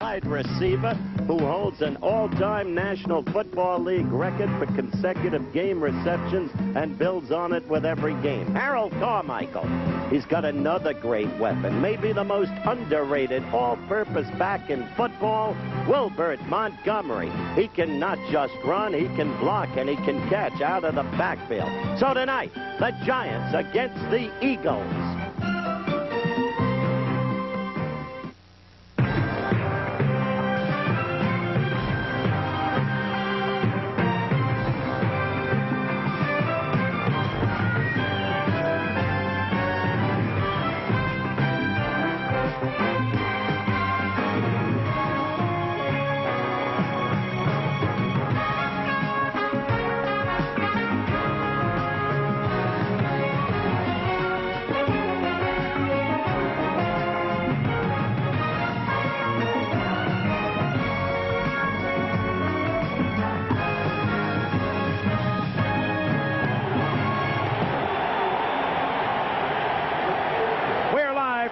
Wide receiver who holds an all-time National Football League record for consecutive game receptions and builds on it with every game. Harold Carmichael. He's got another great weapon, maybe the most underrated all-purpose back in football, Wilbert Montgomery. He can not just run, he can block, and he can catch out of the backfield. So tonight, the Giants against the Eagles.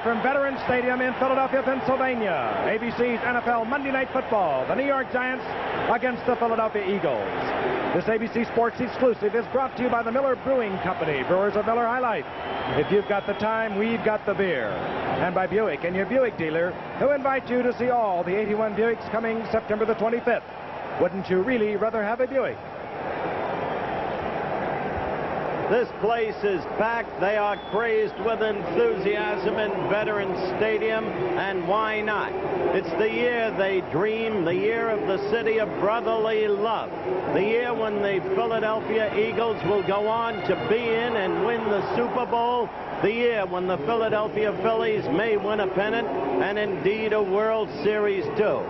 From Veterans Stadium in Philadelphia, Pennsylvania, ABC's NFL Monday Night Football, the New York Giants against the Philadelphia Eagles. This ABC Sports exclusive is brought to you by the Miller Brewing Company, brewers of Miller High Life. If you've got the time, we've got the beer. And by Buick and your Buick dealer, who invite you to see all the 81 Buicks coming September the 25th. Wouldn't you really rather have a Buick? This place is packed. They are crazed with enthusiasm in Veterans Stadium, and why not? It's the year they dream, the year of the city of brotherly love, the year when the Philadelphia Eagles will go on to be in and win the Super Bowl, the year when the Philadelphia Phillies may win a pennant and indeed a World Series too.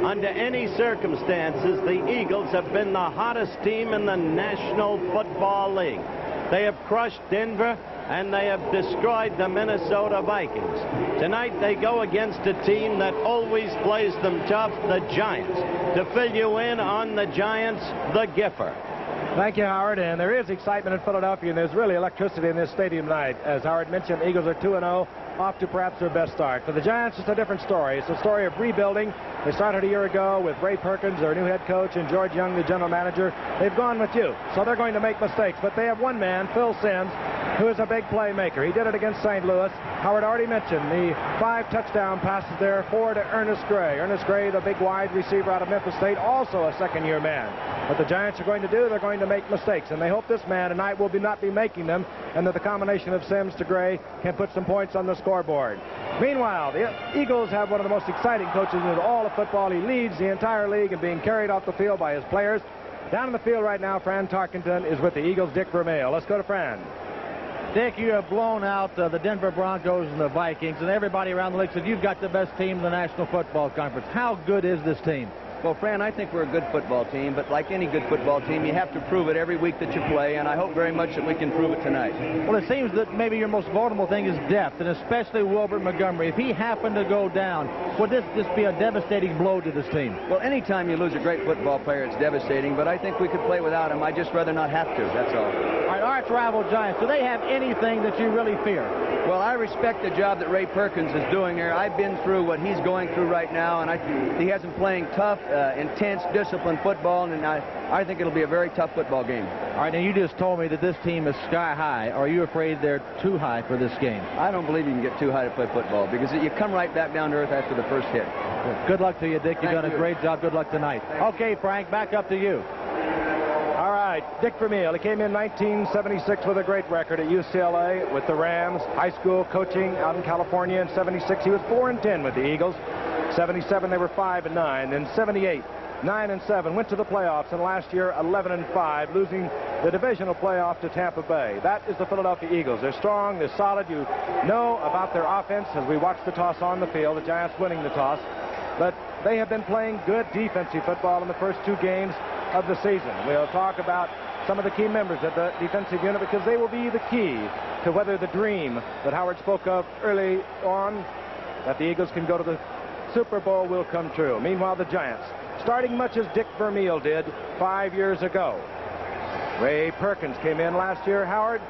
Under any circumstances, the Eagles have been the hottest team in the National Football League. They have crushed Denver, and they have destroyed the Minnesota Vikings. Tonight, they go against a team that always plays them tough, the Giants. To fill you in on the Giants, the Giffer. Thank you, Howard. And there is excitement in Philadelphia, and there's really electricity in this stadium tonight. As Howard mentioned, the Eagles are 2-0, off to perhaps their best start. For the Giants, it's a different story. It's a story of rebuilding. They started a year ago with Ray Perkins, their new head coach, and George Young, the general manager. They've gone with you, so they're going to make mistakes. But they have one man, Phil Simms, who is a big playmaker. He did it against St. Louis. Howard already mentioned the 5 touchdown passes there, 4 to Ernest Gray. Ernest Gray, the big wide receiver out of Memphis State, also a second-year man. What the Giants are going to do, they're going to make mistakes, and they hope this man tonight will not be making them, and that the combination of Simms to Gray can put some points on the scoreboard. Meanwhile, the Eagles have one of the most exciting coaches in all of football. He leads the entire league in being carried off the field by his players. Down in the field right now, Fran Tarkenton is with the Eagles' Dick Vermeil. Let's go to Fran. Dick, you have blown out the Denver Broncos and the Vikings, and everybody around the league said you've got the best team in the National Football Conference. How good is this team? Well, Fran, I think we're a good football team, but like any good football team, you have to prove it every week that you play, and I hope very much that we can prove it tonight. Well, it seems that maybe your most vulnerable thing is depth, and especially Wilbert Montgomery. If he happened to go down, would this just be a devastating blow to this team? Well, anytime you lose a great football player, it's devastating, but I think we could play without him. I'd just rather not have to, that's all. All right, arch rival Giants, do they have anything that you really fear? Well, I respect the job that Ray Perkins is doing there. I've been through what he's going through right now, and he has him playing tough, intense, disciplined football, and I think it'll be a very tough football game. All right, now you just told me that this team is sky high. Are you afraid they're too high for this game? I don't believe you can get too high to play football, because you come right back down to earth after the first hit. Good luck to you, Dick. You've done a great job. Good luck tonight. Okay, Frank, back up to you. All right, Dick Vermeil. He came in 1976 with a great record at UCLA with the Rams, high school coaching out in California. In 76, he was 4-10 with the Eagles. 77, they were 5-9. Then 78, 9-7, went to the playoffs, and last year 11-5, losing the divisional playoff to Tampa Bay. That is the Philadelphia Eagles. They're strong, they're solid. You know about their offense as we watch the toss on the field, the Giants winning the toss. But they have been playing good defensive football in the first 2 games of the season. We'll talk about some of the key members of the defensive unit, because they will be the key to whether the dream that Howard spoke of early on, that the Eagles can go to the Super Bowl, will come true. Meanwhile, the Giants, starting much as Dick Vermeil did 5 years ago. Ray Perkins came in last year, Howard,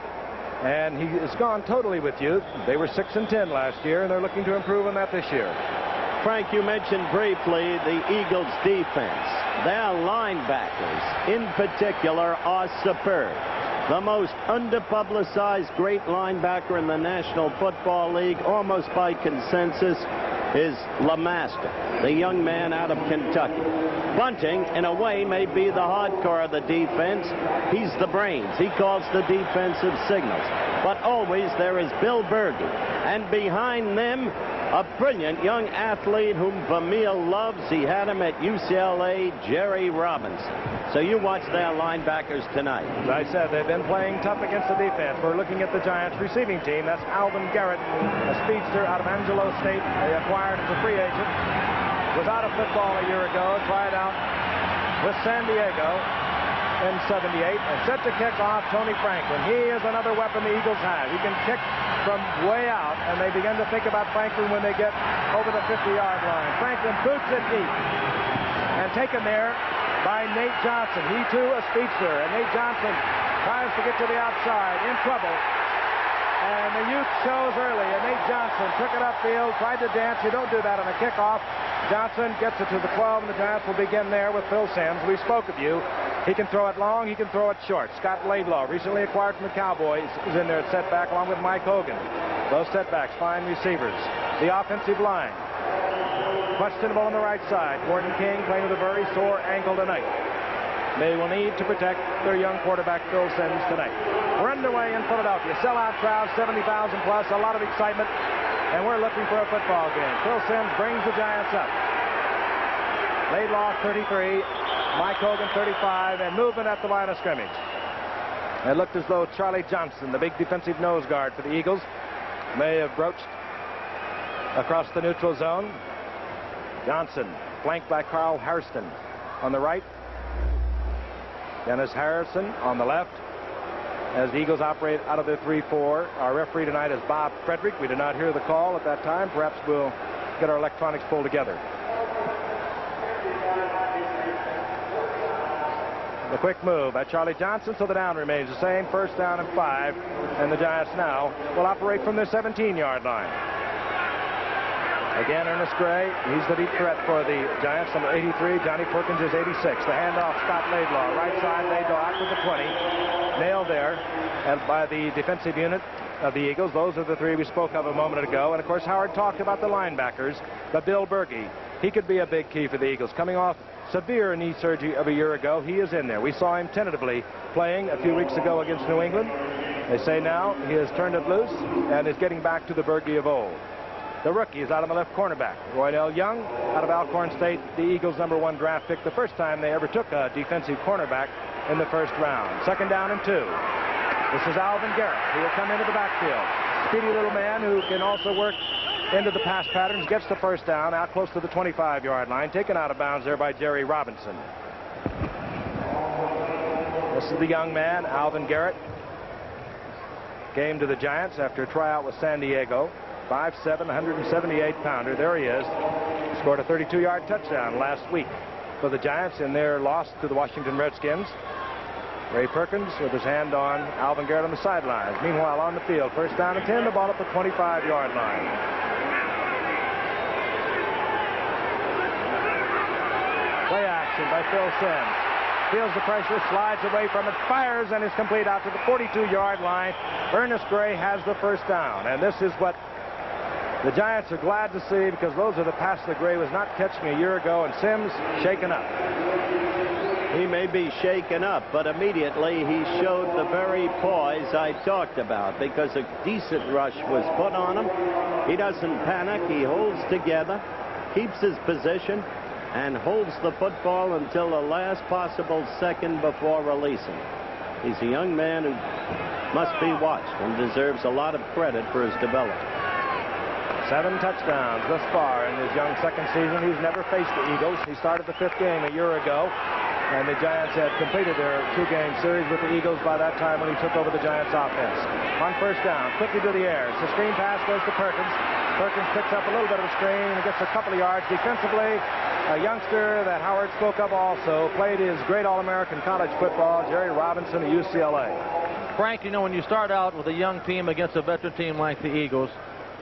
and he has gone totally with youth. They were 6-10 last year, and they're looking to improve on that this year. Frank, you mentioned briefly the Eagles' defense. Their linebackers, in particular, are superb. The most underpublicized great linebacker in the National Football League, almost by consensus, is LeMaster, the young man out of Kentucky. Bunting, in a way, may be the hardcore of the defense. He's the brains. He calls the defensive signals. But always there is Bill Berge. And behind them, a brilliant young athlete whom Vermeil loves. He had him at UCLA, Jerry Robinson. So you watch their linebackers tonight. As I said, they've been playing tough against the defense. We're looking at the Giants' receiving team. That's Alvin Garrett, a speedster out of Angelo State. They acquired as a free agent. Was out of football a year ago. Tried out with San Diego in '78 and set to kick off Tony Franklin. He is another weapon the Eagles have. He can kick from way out, and they begin to think about Franklin when they get over the 50-yard line. Franklin boots it deep and taken there by Nate Johnson. He too a speedster, and Nate Johnson tries to get to the outside, in trouble. And the youth shows early, and Nate Johnson took it upfield, tried to dance. You don't do that on a kickoff. Johnson gets it to the 12, and the Giants will begin there with Phil Simms. We spoke of you. He can throw it long, he can throw it short. Scott Laidlaw, recently acquired from the Cowboys, is in there at setback along with Mike Hogan. Those setbacks, fine receivers. The offensive line. Questionable on the right side. Gordon King playing with a very sore ankle tonight. They will need to protect their young quarterback, Phil Simms, tonight. We're underway in Philadelphia. Sellout crowd, 70,000 plus, a lot of excitement, and we're looking for a football game. Phil Simms brings the Giants up. Laidlaw, 33. Mike Hogan, 35, and movement at the line of scrimmage. It looked as though Charlie Johnson, the big defensive nose guard for the Eagles, may have broached across the neutral zone. Johnson, flanked by Carl Hairston on the right. Dennis Harrison on the left. As the Eagles operate out of their 3-4, our referee tonight is Bob Frederick. We did not hear the call at that time. Perhaps we'll get our electronics pulled together. The quick move by Charlie Johnson, so the down remains the same. First down and 5, and the Giants now will operate from their 17-yard line. Again, Ernest Gray, he's the deep threat for the Giants. Number 83, Johnny Perkins is 86. The handoff, Scott Laidlaw, right side, Laidlaw out with the 20. Nailed there and by the defensive unit of the Eagles. Those are the three we spoke of a moment ago. And, of course, Howard talked about the linebackers, but Bill Berge, he could be a big key for the Eagles. Coming off severe knee surgery of a year ago, he is in there. We saw him tentatively playing a few weeks ago against New England. They say now he has turned it loose and is getting back to the Berge of old. The rookie is out on the left cornerback. Roydell Young out of Alcorn State, the Eagles' #1 draft pick, the first time they ever took a defensive cornerback in the first round. Second down and 2. This is Alvin Garrett, who will come into the backfield. Speedy little man who can also work into the pass patterns, gets the first down out close to the 25-yard line, taken out of bounds there by Jerry Robinson. This is the young man, Alvin Garrett. Came to the Giants after a tryout with San Diego. 5'7", 178-pounder. There he is. Scored a 32-yard touchdown last week for the Giants in their loss to the Washington Redskins. Ray Perkins with his hand on Alvin Garrett on the sidelines. Meanwhile, on the field, first down and 10, the ball at the 25-yard line. Play action by Phil Simms. Feels the pressure, slides away from it, fires, and is complete out to the 42-yard line. Ernest Gray has the first down, and this is what the Giants are glad to see, because those are the passes that Gray was not catching a year ago, and Simms shaken up. He may be shaken up, but immediately he showed the very poise I talked about, because a decent rush was put on him. He doesn't panic. He holds together, keeps his position, and holds the football until the last possible second before releasing. He's a young man who must be watched and deserves a lot of credit for his development. 7 touchdowns thus far in his young second season. He's never faced the Eagles. He started the 5th game a year ago, and the Giants had completed their 2-game series with the Eagles by that time when he took over the Giants offense. On first down, quickly to the air. The screen pass goes to Perkins. Perkins picks up a little bit of a screen and gets a couple of yards. Defensively, a youngster that Howard spoke of also, played his great All-American college football, Jerry Robinson of UCLA. Frank, you know, when you start out with a young team against a veteran team like the Eagles,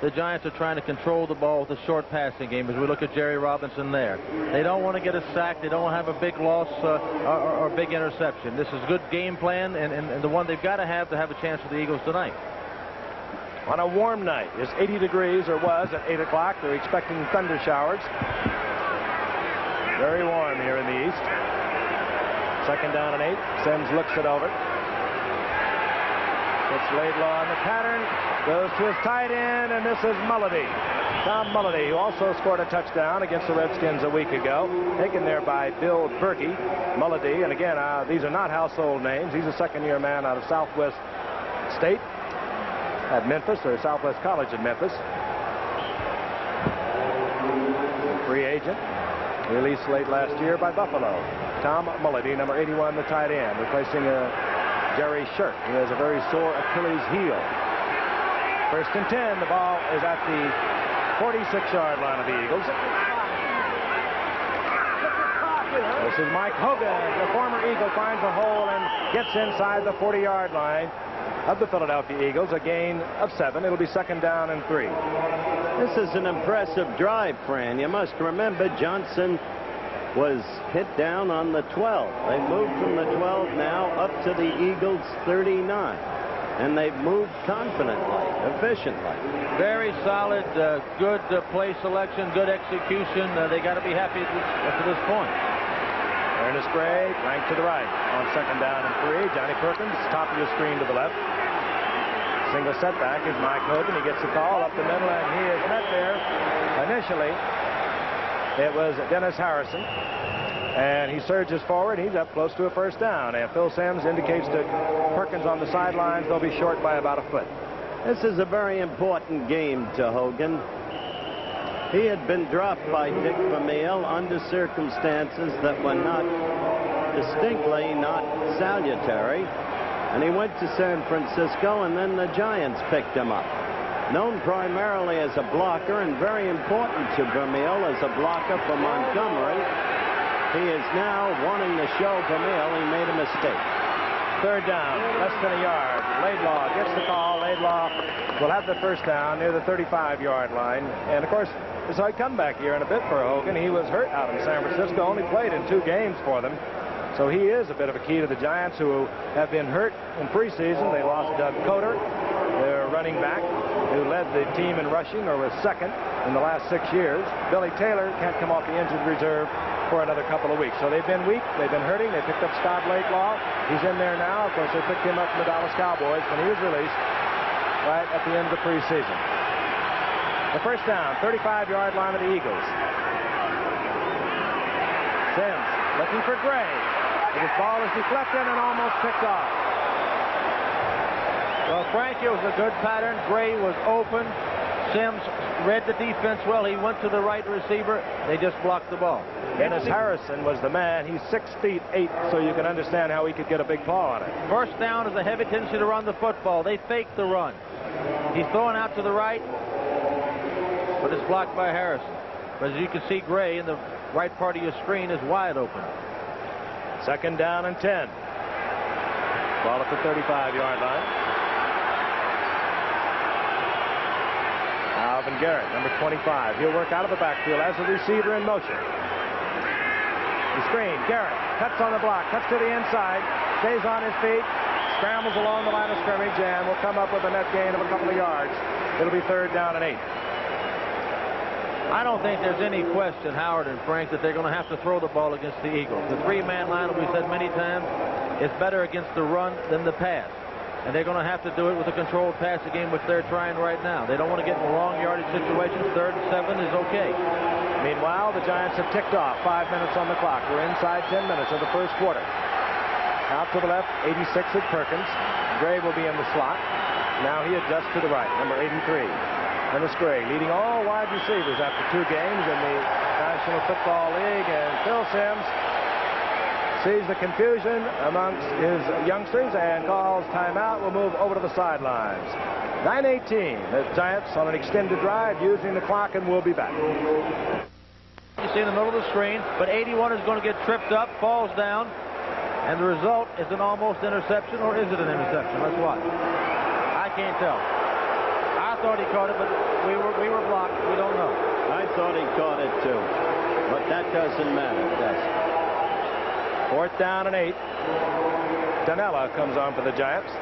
the Giants are trying to control the ball with a short passing game as we look at Jerry Robinson there. They don't want to get a sack. They don't want to have a big loss or big interception. This is good game plan and the one they've got to have a chance for the Eagles tonight. On a warm night, it's 80 degrees, or was at 8 o'clock. They're expecting thunder showers. Very warm here in the east. Second down and 8. Sims looks it over. It's Laidlaw on the pattern. Goes to his tight end, and this is Mulledy. Tom Mulledy, who also scored a touchdown against the Redskins a week ago. Taken there by Bill Berkey. Mulledy, and again, these are not household names. He's a second-year man out of Southwest State at Memphis, or Southwest College at Memphis. Free agent. Released late last year by Buffalo. Tom Mulledy, number 81, the tight end, replacing Jerry Shirk, who has a very sore Achilles heel. First and 10. The ball is at the 46-yard line of the Eagles. This is Mike Hogan. The former Eagle finds a hole and gets inside the 40-yard line of the Philadelphia Eagles. A gain of 7. It'll be second down and 3. This is an impressive drive, Fran. You must remember Johnson was hit down on the 12. They moved from the 12 now up to the Eagles' 39. And they've moved confidently, efficiently. Very solid, good play selection, good execution. They got to be happy up to this point. Ernest Gray, flanked to the right on second down and 3. Johnny Perkins, top of your screen to the left. Single setback is Mike Hogan. He gets the call up the middle, and he is met there. Initially, it was Dennis Harrison, and he surges forward. He's up close to a first down, and Phil Simms indicates to Perkins on the sidelines they'll be short by about a foot. This is a very important game to Hogan. He had been dropped by Dick Vermeil under circumstances that were distinctly not salutary. And he went to San Francisco, and then the Giants picked him up. Known primarily as a blocker and very important to Vermeil as a blocker for Montgomery, he is now wanting to show Vermeil he made a mistake. Third down, less than a yard. Laidlaw gets the call. Laidlaw will have the first down near the 35-yard line. And, of course, this is a comeback here in a bit for Hogan. He was hurt out in San Francisco, only played in 2 games for them. So he is a bit of a key to the Giants, who have been hurt in preseason. They lost Doug Coder, their running back, who led the team in rushing, or was second in the last 6 years. Billy Taylor can't come off the injured reserve for another couple of weeks. So they've been weak. They've been hurting. They picked up Scott Laidlaw. He's in there now. Of course, they picked him up from the Dallas Cowboys when he was released right at the end of the preseason. The first down, 35-yard line of the Eagles. Sims looking for Gray. His ball is deflected and almost picked off. Well, Frank, it was a good pattern. Gray was open. Sims read the defense well. He went to the right receiver. They just blocked the ball. Dennis Harrison was the man. He's 6 feet 8, so you can understand how he could get a big paw on it. First down is a heavy tendency to run the football. They fake the run. He's throwing out to the right, but it's blocked by Harrison. But as you can see, Gray in the right part of your screen is wide open. Second down and 10. Ball at the 35-yard line. Alvin Garrett, number 25. He'll work out of the backfield as a receiver in motion. The screen. Garrett cuts on the block, cuts to the inside, stays on his feet, scrambles along the line of scrimmage, and will come up with a net gain of a couple of yards. It'll be third down and 8. I don't think there's any question, Howard and Frank, that they're going to have to throw the ball against the Eagles. The 3-man line, we said many times, is better against the run than the pass. And they're going to have to do it with a controlled passing game, which they're trying right now. They don't want to get in long yardage situations. 3rd and 7 is okay. Meanwhile, the Giants have ticked off. 5 minutes on the clock. We're inside 10 minutes of the first quarter. Out to the left, 86 is Perkins. Gray will be in the slot. Now he adjusts to the right, number 83. Dennis Gray leading all wide receivers after 2 games in the National Football League. And Phil Simms sees the confusion amongst his youngsters and calls timeout. We'll move over to the sidelines. 9:18. The Giants on an extended drive using the clock, and we'll be back. You see in the middle of the screen, but 81 is going to get tripped up, falls down, and the result is an almost interception, or is it an interception? Let's watch. I can't tell. I thought he caught it, but we were blocked. We don't know. I thought he caught it too, but that doesn't matter, does it? 4th down and 8. Danella comes on for the Giants.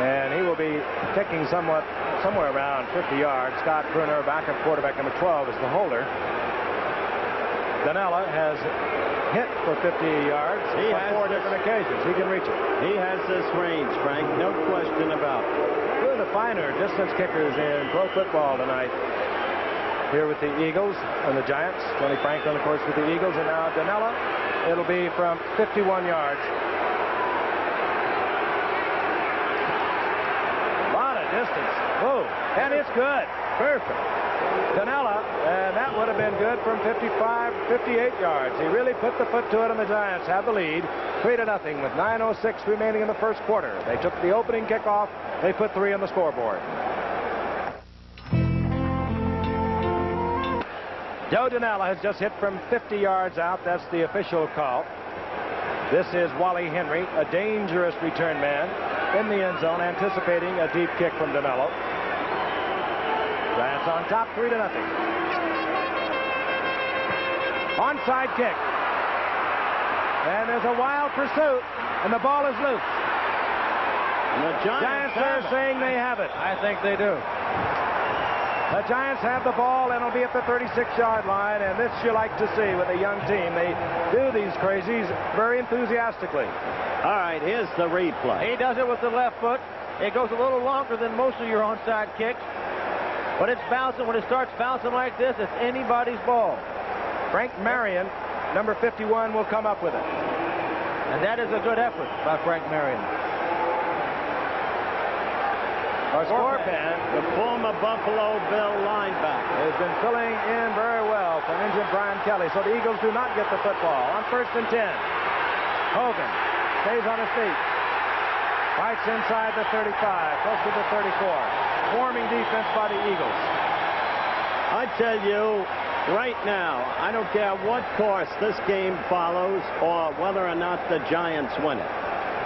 And he will be kicking somewhere around 50 yards. Scott Bruner, backup quarterback number 12, is the holder. Danella has hit for 50 yards on 4 different occasions. He can reach it. He has this range, Frank. No question about it. Two of the finer distance kickers in pro football tonight. Here with the Eagles and the Giants. Tony Franklin, of course, with the Eagles. And now Danella. It'll be from 51 yards. A lot of distance. Oh, and it's good. Perfect. Danella, and that would have been good from 55, 58 yards. He really put the foot to it, and the Giants have the lead. 3-0 with 9:06 remaining in the first quarter. They took the opening kickoff. They put 3 on the scoreboard. Joe Danella has just hit from 50 yards out. That's the official call. This is Wally Henry, a dangerous return man in the end zone, anticipating a deep kick from Danella. Giants on top, 3-0. Onside kick. And there's a wild pursuit, and the ball is loose. And the Giants are saying they have it. I think they do. The Giants have the ball, and it'll be at the 36-yard line, and this you like to see with a young team. They do these crazies very enthusiastically. All right, here's the replay. He does it with the left foot. It goes a little longer than most of your onside kicks, but it's bouncing. When it starts bouncing like this, it's anybody's ball. Frank Marion, number 51, will come up with it. And that is a good effort by Frank Marion. Our score pen, the former Buffalo Bill linebacker, has been filling in very well from Injured Brian Kelly. So the Eagles do not get the football on 1st and 10. Hogan stays on his feet. Fights inside the 35, close to the 34. Forming defense by the Eagles. I tell you, right now, I don't care what course this game follows or whether or not the Giants win it.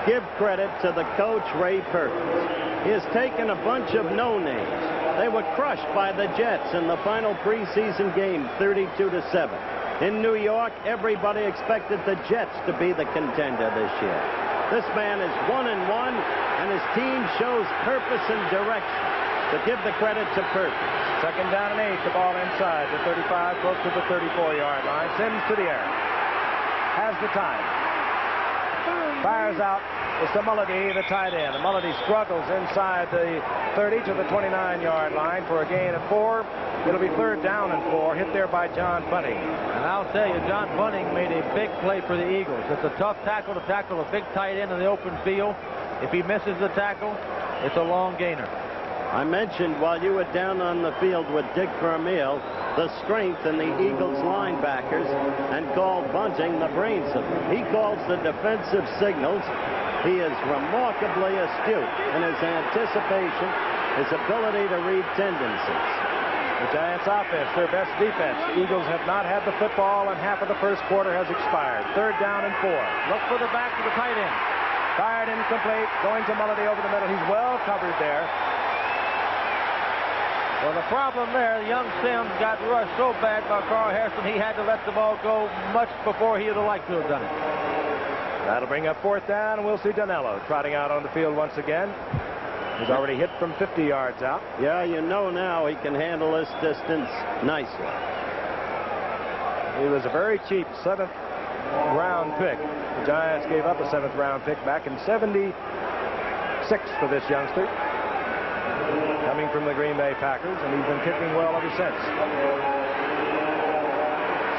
Give credit to the coach, Ray Perkins. He has taken a bunch of no-names. They were crushed by the Jets in the final preseason game, 32-7. In New York, everybody expected the Jets to be the contender this year. This man is 1-1, and his team shows purpose and direction. To give the credit to Perkins. 2nd down and 8. The ball inside the 35, close to the 34-yard line. Sims to the air. Has the time. Fires out. It's the Mulledy, the tight end. The Mulledy struggles inside the 30 to the 29-yard line for a gain of 4. It'll be 3rd down and 4, hit there by John Bunting. And I'll tell you, John Bunting made a big play for the Eagles. It's a tough tackle to tackle a big tight end in the open field. If he misses the tackle, it's a long gainer. I mentioned while you were down on the field with Dick Vermeil the strength in the Eagles linebackers and called Bunting the brains of them. He calls the defensive signals. He is remarkably astute in his anticipation, his ability to read tendencies. The Giants offense, their best defense. The Eagles have not had the football, and half of the first quarter has expired. 3rd down and 4. Look for the back to the tight end. Fired incomplete, going to Mulledy over the middle. He's well covered there. Well, the problem there, young Sims got rushed so bad by Carl Harrison, he had to let the ball go much before he would have liked to have done it. That'll bring up 4th down, and we'll see Danella trotting out on the field once again. He's already hit from 50 yards out. Yeah, you know now he can handle this distance nicely. He was a very cheap 7th-round pick. The Giants gave up a 7th-round pick back in '76 for this youngster, coming from the Green Bay Packers, and he's been kicking well ever since.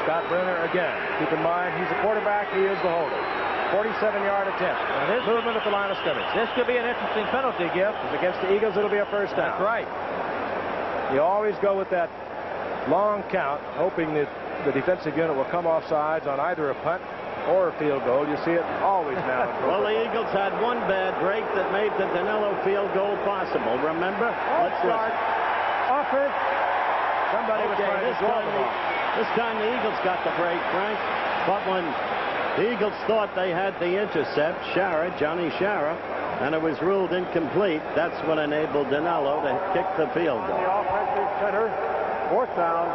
Scott Bruner again. Keep in mind, he's a quarterback. He is the holder. 47-yard attempt. And his movement at the line of scrimmage. This could be an interesting penalty, Gift. Against the Eagles, it'll be a 1st down. That's right. You always go with that long count, hoping that the defensive unit will come off sides on either a punt or a field goal. You see it always now. Well, the Eagles had one bad break that made the Danella field goal possible. Remember? Let's start. Offer. Somebody was trying to draw the ball. This time the Eagles got the break, Frank. But when the Eagles thought they had the intercept, Johnny Shara And it was ruled incomplete. That's what enabled Dinello to kick the field goal. The offensive center, 4th down.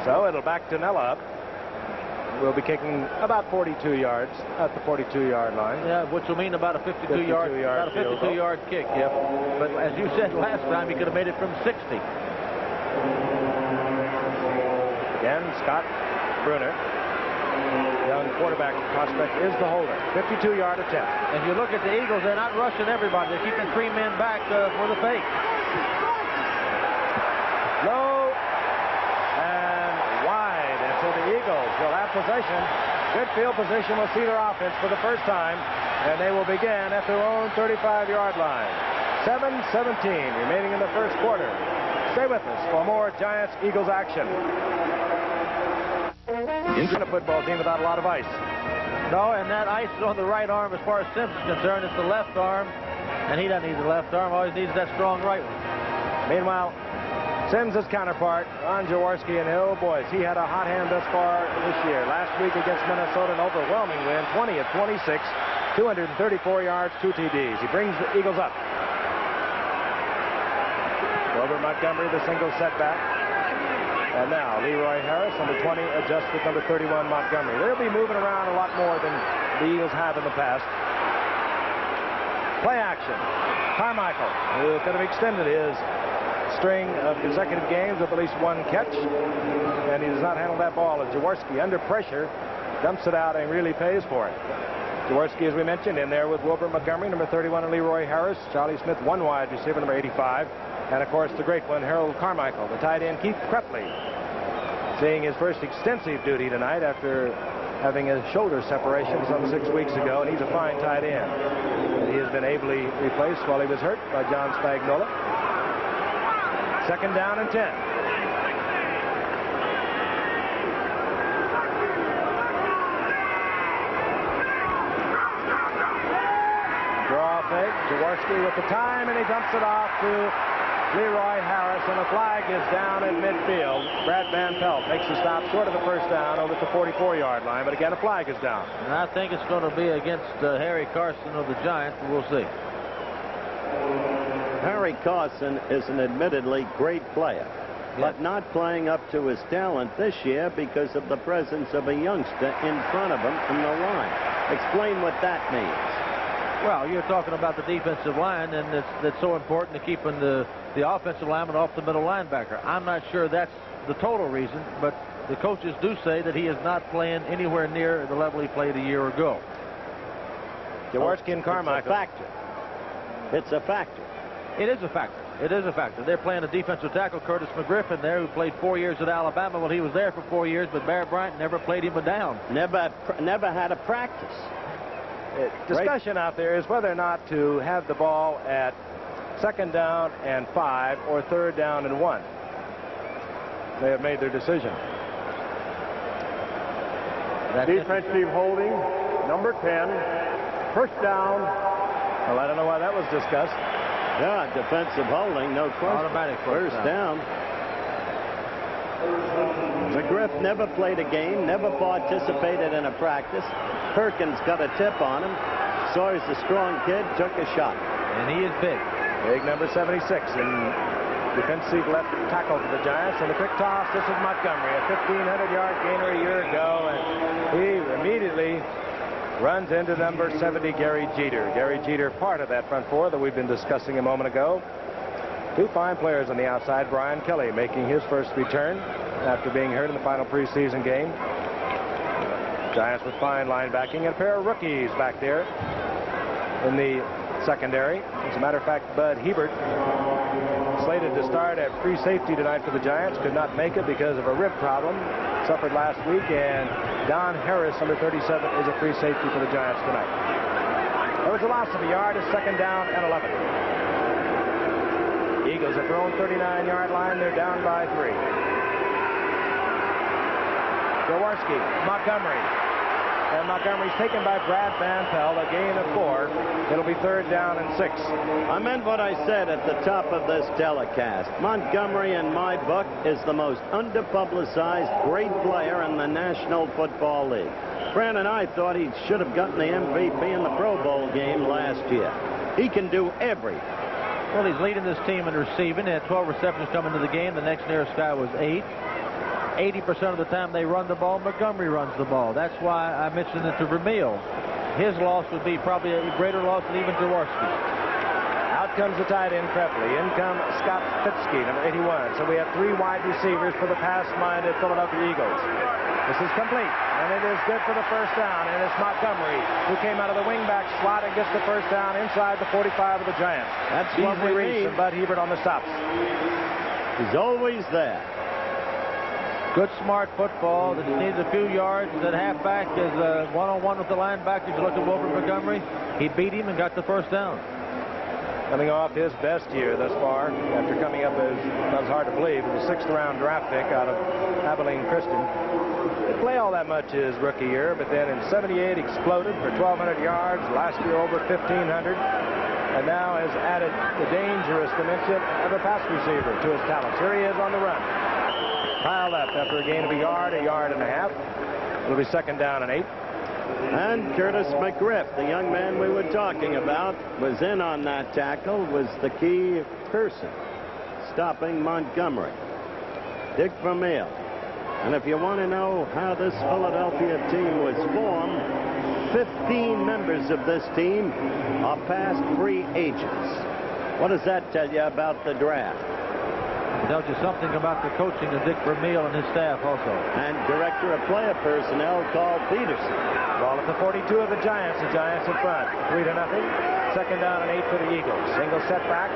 So it'll back Dinello up. We'll be kicking about 42 yards at the 42-yard line. Yeah, which will mean about a 52-yard kick. Yep. But as you said last time, he could have made it from 60. Again, Scott Bruner, young quarterback prospect, is the holder. 52-yard attempt. If you look at the Eagles, they're not rushing everybody. They're keeping 3 men back for the fake. Low and wide. And so the Eagles will have possession. Good field position will see their offense for the first time. And they will begin at their own 35-yard line. 7:17 remaining in the first quarter. Stay with us for more Giants-Eagles action. In a football team without a lot of ice. No, and that ice is on the right arm as far as Sims is concerned. It's the left arm, and he doesn't need the left arm. All he needs is that strong right one. Meanwhile, Sims' counterpart, Ron Jaworski, and oh boys, he had a hot hand thus far this year. Last week against Minnesota, an overwhelming win, 20 of 26, 234 yards, 2 TDs. He brings the Eagles up. Wilbert Montgomery, the single setback. And now Leroy Harris, number 20, adjusts with number 31, Montgomery. They'll be moving around a lot more than the Eagles have in the past. Play action. Carmichael, who could have extended his string of consecutive games with at least 1 catch. And he does not handle that ball. As Jaworski, under pressure, dumps it out and really pays for it. Jaworski, as we mentioned, in there with Wilbert Montgomery, number 31, and Leroy Harris. Charlie Smith, 1 wide receiver, number 85. And, of course, the great one, Harold Carmichael. The tight end, Keith Crepley, seeing his first extensive duty tonight after having a shoulder separation some 6 weeks ago, and he's a fine tight end. And he has been ably replaced while he was hurt by John Spagnola. 2nd down and 10. Draw fake, Jaworski with the time, and he dumps it off to Leroy Harris, and the flag is down at midfield. Brad Van Pelt makes the stop short of the first down over at the 44-yard line, but again, a flag is down. And I think it's going to be against Harry Carson of the Giants, but we'll see. Harry Carson is an admittedly great player, but not playing up to his talent this year because of the presence of a youngster in front of him in the line. Explain what that means. Well, you're talking about the defensive line, and that's so important to keeping the offensive lineman off the middle linebacker. I'm not sure that's the total reason, but the coaches do say that he is not playing anywhere near the level he played a year ago. Jaworski and Carmichael. It's a factor. It is a factor. It is a factor. They're playing a defensive tackle, Curtis McGriffin, there, who played 4 years at Alabama. Well, he was there for 4 years, but Barrett Bryant never played him down. Never had a practice. Discussion out there is whether or not to have the ball at 2nd down and 5 or 3rd down and 1. They have made their decision. Defensive holding, number 10, 1st down. Well, I don't know why that was discussed. Yeah, defensive holding, no question. Automatic first down. McGriff never played a game, never participated in a practice. Perkins got a tip on him. Saw he's a strong kid, took a shot. And he is big. Big number 76 in defensive left tackle for the Giants. And the quick toss, this is Montgomery, a 1,500-yard gainer a year ago. And he immediately runs into number 70, Gary Jeter. Gary Jeter, part of that front four that we've been discussing a moment ago. 2 fine players on the outside. Brian Kelly making his first return after being hurt in the final preseason game. Giants with fine linebacking, and a pair of rookies back there in the secondary. As a matter of fact, Bud Hebert, slated to start at free safety tonight for the Giants, could not make it because of a rib problem suffered last week, and Don Harris, number 37, is a free safety for the Giants tonight. There was a loss of a yard, a 2nd down and 11. Eagles at their own 39-yard line. They're down by 3. Jaworski, Montgomery, And Montgomery's taken by Brad Van Pelt, a gain of 4. It'll be 3rd down and 6. I meant what I said at the top of this telecast. Montgomery, in my book, is the most underpublicized great player in the National Football League. Fran and I thought he should have gotten the MVP in the Pro Bowl game last year. He can do everything. Well, he's leading this team in receiving. They had 12 receptions coming into the game. The next nearest guy was 8. 80% of the time they run the ball, Montgomery runs the ball. That's why I mentioned it to Vermeil. His loss would be probably a greater loss than even Jaworski. Out comes the tight end, Preppley. In comes Scott Fitzke, number 81. So we have 3 wide receivers for the pass-minded Philadelphia Eagles. This is complete, and it is good for the 1st down, and it's Montgomery who came out of the wingback slot and gets the 1st down inside the 45 of the Giants. That's what we need. And Bud Hebert on the stops. He's always there. Good, smart football. That needs a few yards. That halfback is one-on-one with the linebacker. You look at Wilbert Montgomery. He beat him and got the 1st down. Coming off his best year thus far, after coming up as, that's hard to believe, as a 6th-round draft pick out of Abilene Christian. Didn't play all that much his rookie year, but then in '78 exploded for 1,200 yards. Last year over 1,500, and now has added the dangerous dimension of a pass receiver to his talents. Here he is on the run. Piled up after a gain of a yard and a half. It'll be 2nd down and 8. And Curtis McGriff, the young man we were talking about, was in on that tackle, was the key person stopping Montgomery. Dick Vermeil. And if you want to know how this Philadelphia team was formed, 15 members of this team are past free agents. What does that tell you about the draft? It tells you something about the coaching of Dick Vermeil and his staff also. And Director of Player Personnel, Carl Peterson. Ball at the 42 of the Giants in front. 3-0. 2nd down and 8 for the Eagles. Single setback.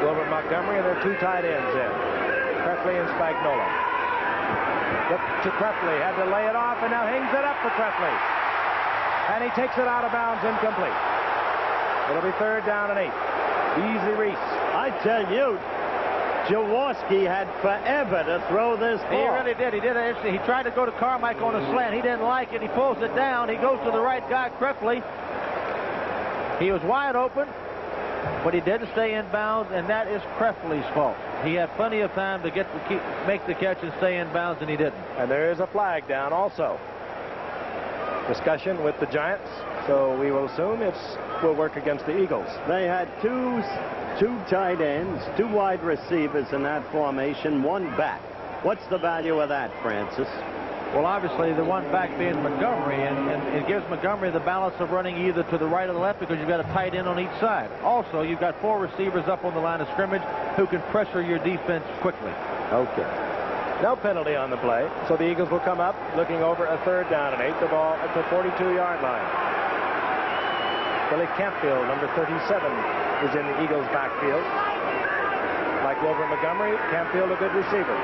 Wilbert Montgomery, and their 2 tight ends in. Preppley and Spagnuolo. Look to Preppley. Had to lay it off, and now hangs it up for Preppley. And he takes it out of bounds, incomplete. It'll be 3rd down and 8. Easy Reese. I tell you, Jaworski had forever to throw this ball. He really did. He did it. He tried to go to Carmichael on a slant. He didn't like it. He pulls it down. He goes to the right guy, Preppley. He was wide open, but he didn't stay in bounds, and that is Preppley's fault. He had plenty of time to make the catch and stay in bounds, and he didn't. And there is a flag down also. Discussion with the Giants, so we will assume it will work against the Eagles. They had two tight ends, 2 wide receivers in that formation, 1 back. What's the value of that, Francis? Well, obviously, the 1 back being Montgomery, and it gives Montgomery the balance of running either to the right or the left because you've got a tight end on each side. Also, you've got 4 receivers up on the line of scrimmage who can pressure your defense quickly. Okay. No penalty on the play, so the Eagles will come up looking over a 3rd down and 8. The ball at the 42-yard line. Billy Campfield, number 37, is in the Eagles' backfield. Like Wilbert Montgomery, Campfield a good receiver.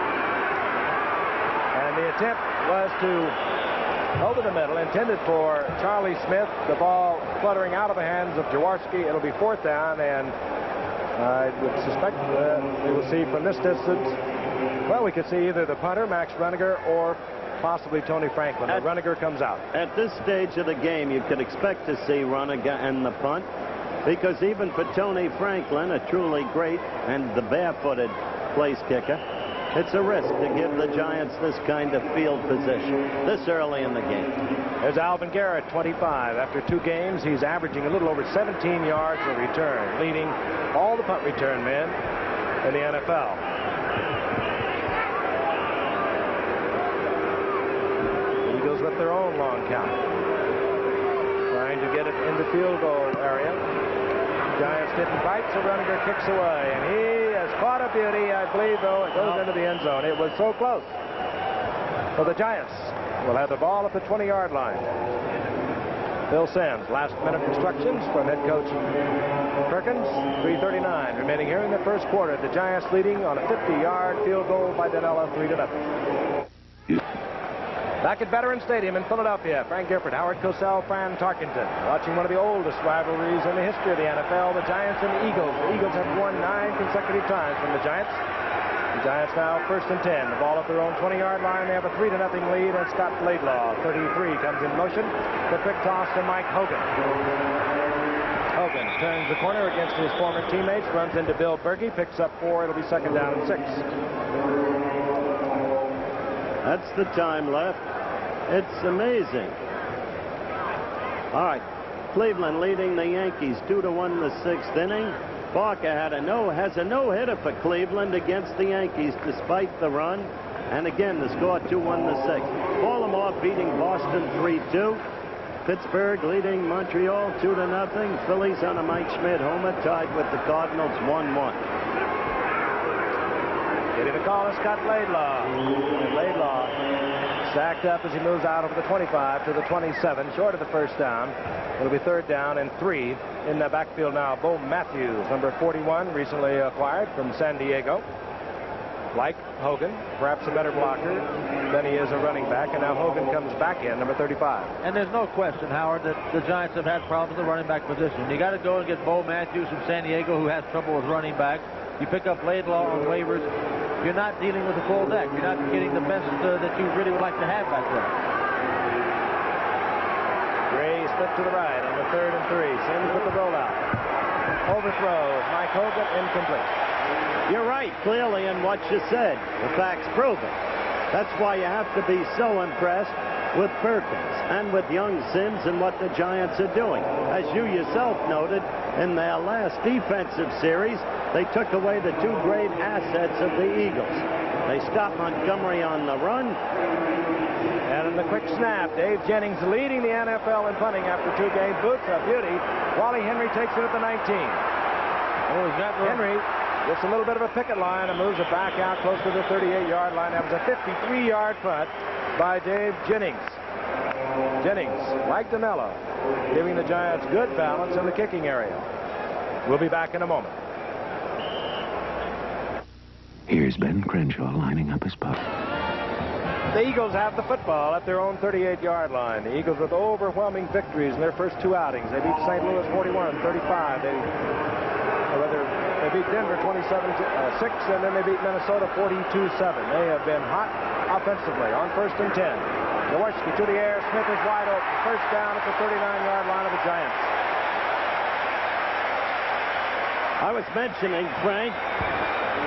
And the attempt was to over the middle, intended for Charlie Smith. The ball fluttering out of the hands of Jaworski. It'll be 4th down, and I would suspect we will see from this distance, well, we could see either the punter, Max Runniger, or possibly Tony Franklin. Runniger comes out. At this stage of the game, you could expect to see Runniger and the punt, because even for Tony Franklin, a truly great and the barefooted place kicker, it's a risk to give the Giants this kind of field position this early in the game. There's Alvin Garrett, 25. After 2 games, he's averaging a little over 17 yards a return, leading all the punt return men in the NFL. Eagles with their own long count, trying to get it in the field goal area. Giants didn't bite, so Runniger kicks away, and he has caught a beauty. I believe, though, it goes into the end zone. It was so close. So the Giants will have the ball at the 20-yard line. Bill Sims, last-minute instructions from head coach Perkins. 3:39 remaining here in the first quarter. The Giants leading on a 50-yard field goal by Danella, 3-0. Back at Veterans Stadium in Philadelphia, Frank Gifford, Howard Cosell, Fran Tarkenton, watching one of the oldest rivalries in the history of the NFL, the Giants and the Eagles. The Eagles have won 9 consecutive times from the Giants. The Giants now 1st and 10. The ball at their own 20-yard line. They have a 3-0 lead, and Scott Laidlaw, 33, comes in motion. The quick toss to Mike Hogan. Hogan turns the corner against his former teammates, runs into Bill Berge, picks up 4. It'll be 2nd down and 6. That's the time left. It's amazing. All right. Cleveland leading the Yankees 2-1 the 6th inning. Barker has a no-hitter for Cleveland against the Yankees despite the run. And again, the score 2-1 the 6th. Baltimore beating Boston 3-2. Pittsburgh leading Montreal 2-0. Phillies on a Mike Schmidt homer, tied with the Cardinals 1-1. Getting the call is Scott Laidlaw. And Laidlaw sacked up as he moves out over the 25 to the 27, short of the first down. It'll be 3rd down and 3. In the backfield now, Bo Matthews, number 41, recently acquired from San Diego. Like Hogan, perhaps a better blocker than he is a running back, and now Hogan comes back in, number 35. And there's no question, Howard, that the Giants have had problems in the running back position. You got to go and get Bo Matthews from San Diego, who has trouble with running back. You pick up Laidlaw on waivers. You're not dealing with a full deck. You're not getting the best that you really would like to have back there. Gray split to the right on the 3rd and 3. Sims with the rollout. Overthrows. Mike Hogan incomplete. You're right, clearly, in what you said. The facts prove it. That's why you have to be so impressed with Perkins and with young Sims and what the Giants are doing. As you yourself noted, in their last defensive series, they took away the 2 great assets of the Eagles. They stopped Montgomery on the run. And in the quick snap, Dave Jennings leading the NFL in punting after 2 games. Boots a beauty. Wally Henry takes it at the 19. Oh, is that Henry gets a little bit of a picket line and moves it back out close to the 38-yard line. That was a 53-yard punt by Dave Jennings. Jennings, like Danello, giving the Giants good balance in the kicking area. We'll be back in a moment. Here's Ben Crenshaw lining up his puck. The Eagles have the football at their own 38-yard line. The Eagles with overwhelming victories in their first 2 outings. They beat St. Louis 41-35. They beat Denver 27-6, and then they beat Minnesota 42-7. They have been hot offensively on 1st and 10. Jaworski to the air. Smith is wide open. 1st down at the 39-yard line of the Giants. I was mentioning, Frank,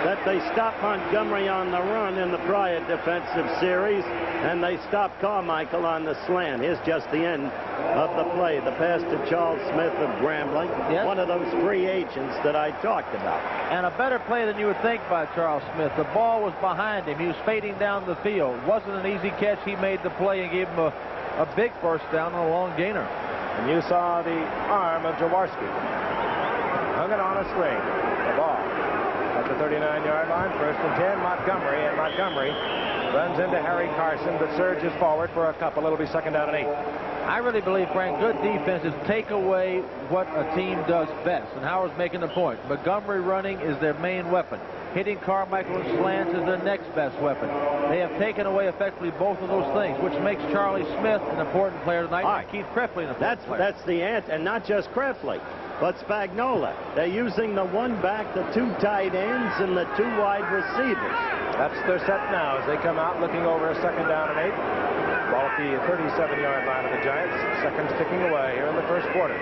that they stopped Montgomery on the run in the prior defensive series, and they stopped Carmichael on the slant. Here's just the end of the play. The pass to Charles Smith of Grambling, one of those free agents that I talked about. And a better play than you would think by Charles Smith. The ball was behind him. He was fading down the field. Wasn't an easy catch. He made the play and gave him a big 1st down on a long gainer. And you saw the arm of Jaworski. Hung it on a string. The ball at the 39-yard line, 1st and 10, Montgomery, and Montgomery runs into Harry Carson, but surges forward for a couple. It'll be 2nd down and 8. I really believe, Frank, good defenses take away what a team does best, and Howard's making the point. Montgomery running is their main weapon. Hitting Carmichael in slants is their next best weapon. They have taken away effectively both of those things, which makes Charlie Smith an important player tonight, and Keith Krepfle an important player. That's the answer, and not just Krepfle, but Spagnola. They're using the 1 back, the 2 tight ends, and the 2 wide receivers. That's their set now as they come out looking over a 2nd down and 8. Ball at the 37-yard line of the Giants. Seconds ticking away here in the 1st quarter.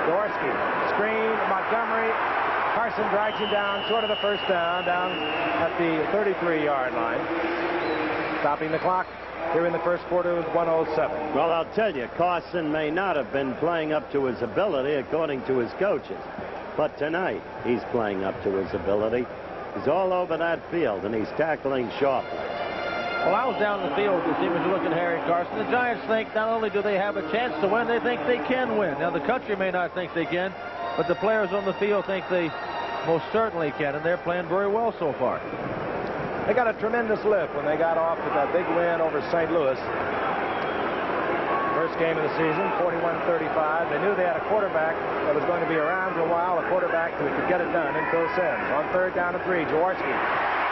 Jaworski, screen, Montgomery. Carson drags him down short of the 1st down, down at the 33-yard line. Stopping the clock here in the 1st quarter was 1:07. Well, I'll tell you, Carson may not have been playing up to his ability according to his coaches. But tonight, he's playing up to his ability. He's all over that field, and he's tackling sharply. Well, I was down in the field with him as you look at Harry Carson. The Giants think not only do they have a chance to win, they think they can win. Now, the country may not think they can, but the players on the field think they most certainly can, and they're playing very well so far. They got a tremendous lift when they got off to that big win over St. Louis. First game of the season, 41-35. They knew they had a quarterback that was going to be around for a while, a quarterback who could get it done in Phil Simms. On 3rd down and 3, Jaworski.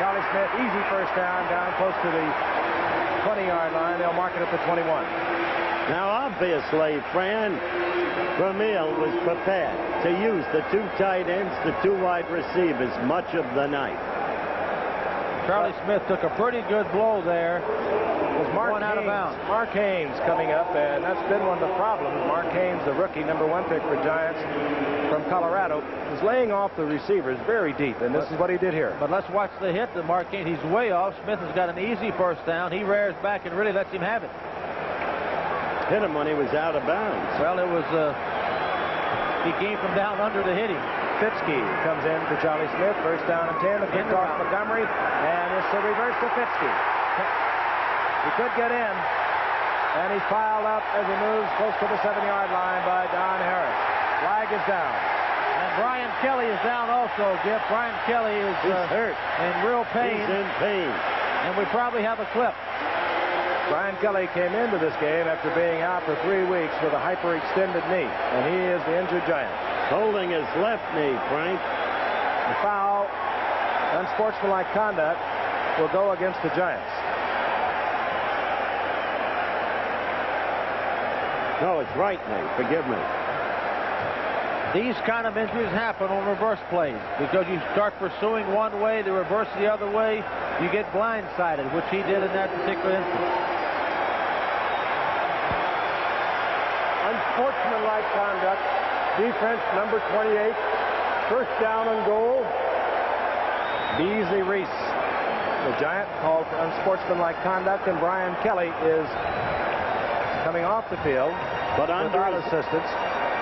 Charlie Smith, easy 1st down close to the 20-yard line. They'll mark it at the 21. Now, obviously, Fran, Vermeil was prepared to use the 2 tight ends, the 2 wide receivers much of the night. Charlie Smith took a pretty good blow there. Was Mark out of Haynes. bounds. Mark Haynes coming up, and that's been one of the problems. Mark Haynes, the rookie, #1 pick for Giants from Colorado, is laying off the receivers very deep, and this is what he did here. But let's watch the hit to Mark Haynes. He's way off. Smith has got an easy first down. He rears back and really lets him have it. Hit him when he was out of bounds. Well, it was he came from down under to hit him. Fitzke comes in for Charlie Smith. First down and 10. A pick off Montgomery, and it's a reverse to Fitzke. He could get in, and he's piled up as he moves close to the 7-yard line by Don Harris. Flag is down. And Brian Kelly is down also, Jeff. Brian Kelly is hurt. In real pain. He's in pain. And we probably have a clip. Brian Kelly came into this game after being out for 3 weeks with a hyperextended knee, and he is the injured Giant. Holding his left knee, Frank. The foul, unsportsmanlike conduct, will go against the Giants. No, it's right knee. Forgive me. These kind of injuries happen on reverse plays because you start pursuing one way, the reverse the other way, you get blindsided, which he did in that particular instance. Unsportsmanlike conduct. Defense number 28. First down and goal. Beasley Reese. The Giant called for unsportsmanlike conduct, and Brian Kelly is coming off the field but without assistance.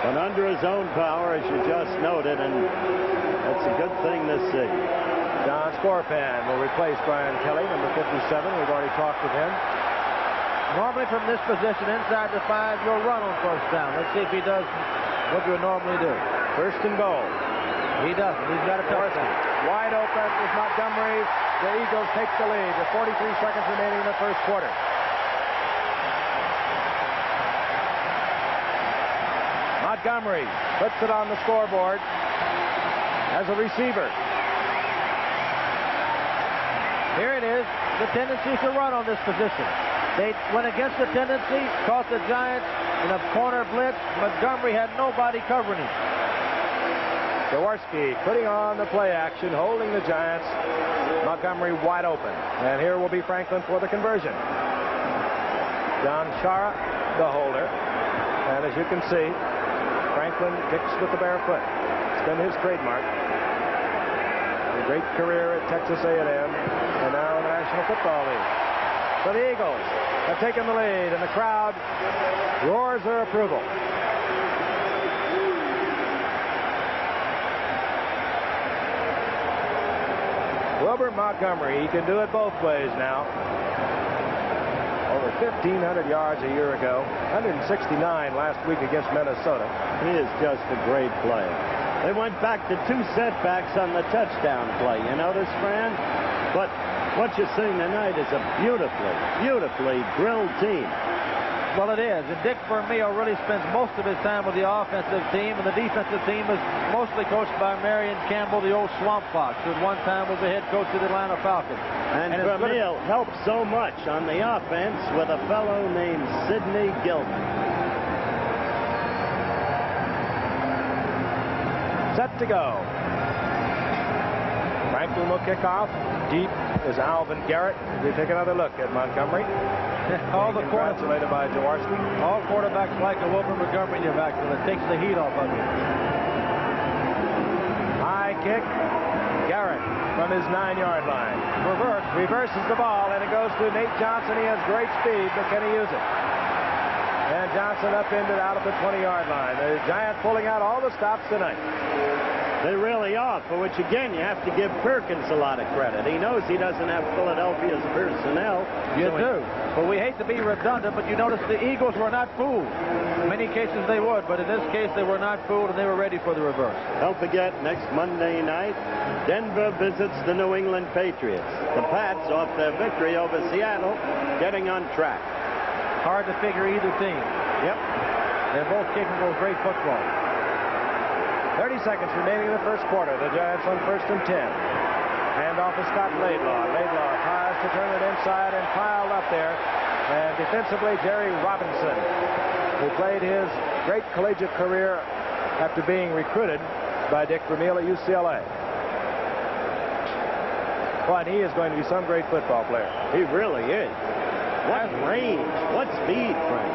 But under his own power, as you just noted, and that's a good thing to see. John Scorpan will replace Brian Kelly, number 57. We've already talked with him. Normally from this position inside the 5, you'll run on first down. Let's see if he does what you would normally do. First and goal. He doesn't. He's got a touchdown. Wide open is Montgomery. The Eagles take the lead with 43 seconds remaining in the first quarter. Montgomery puts it on the scoreboard as a receiver. Here it is, the tendency to run on this position. They went against the tendency, caught the Giants in a corner blitz. Montgomery had nobody covering him. Jaworski putting on the play action, holding the Giants. Montgomery wide open. And here will be Franklin for the conversion. John Shara, the holder. And as you can see, Franklin kicks with the bare foot. It's been his trademark. A great career at Texas A&M and now in the National Football League. So the Eagles have taken the lead, and the crowd roars their approval. Wilbert Montgomery, he can do it both ways now. Over 1,500 yards a year ago, 169 last week against Minnesota. He is just a great player. They went back to 2 setbacks on the touchdown play. You notice, Fran? But what you're seeing tonight is a beautifully drilled team. Well, it is. And Dick Vermeil really spends most of his time with the offensive team, and the defensive team is mostly coached by Marion Campbell, the old Swamp Fox, who at one time was the head coach of the Atlanta Falcons. And Vermeil helped so much on the offense with a fellow named Sidney Gilman. Set to go. Franklin will kick off. Deep is Alvin Garrett. We take another look at Montgomery. Congratulated by Jaworski. All quarterbacks like a Wilbert Montgomery in your backfield. It takes the heat off of you. High kick. Garrett from his 9-yard line. Reverses the ball, and it goes to Nate Johnson. He has great speed, but can he use it? And Johnson upended out of the 20-yard line. The Giants pulling out all the stops tonight. They really are, for which, again, you have to give Perkins a lot of credit. He knows he doesn't have Philadelphia's personnel. You do. Well, we hate to be redundant, but you notice the Eagles were not fooled. In many cases they would, but in this case they were not fooled, and they were ready for the reverse. Don't forget, next Monday night, Denver visits the New England Patriots. The Pats, off their victory over Seattle, getting on track. Hard to figure either team. Yep. They're both capable of great football. 30 seconds remaining in the first quarter. The Giants on first and 10. Hand off to Scott Laidlaw. Laidlaw tries to turn it inside and piled up there. And defensively, Jerry Robinson who played his great collegiate career after being recruited by Dick Vermeil at UCLA. But he is going to be some great football player. He really is. What range, what speed, Frank,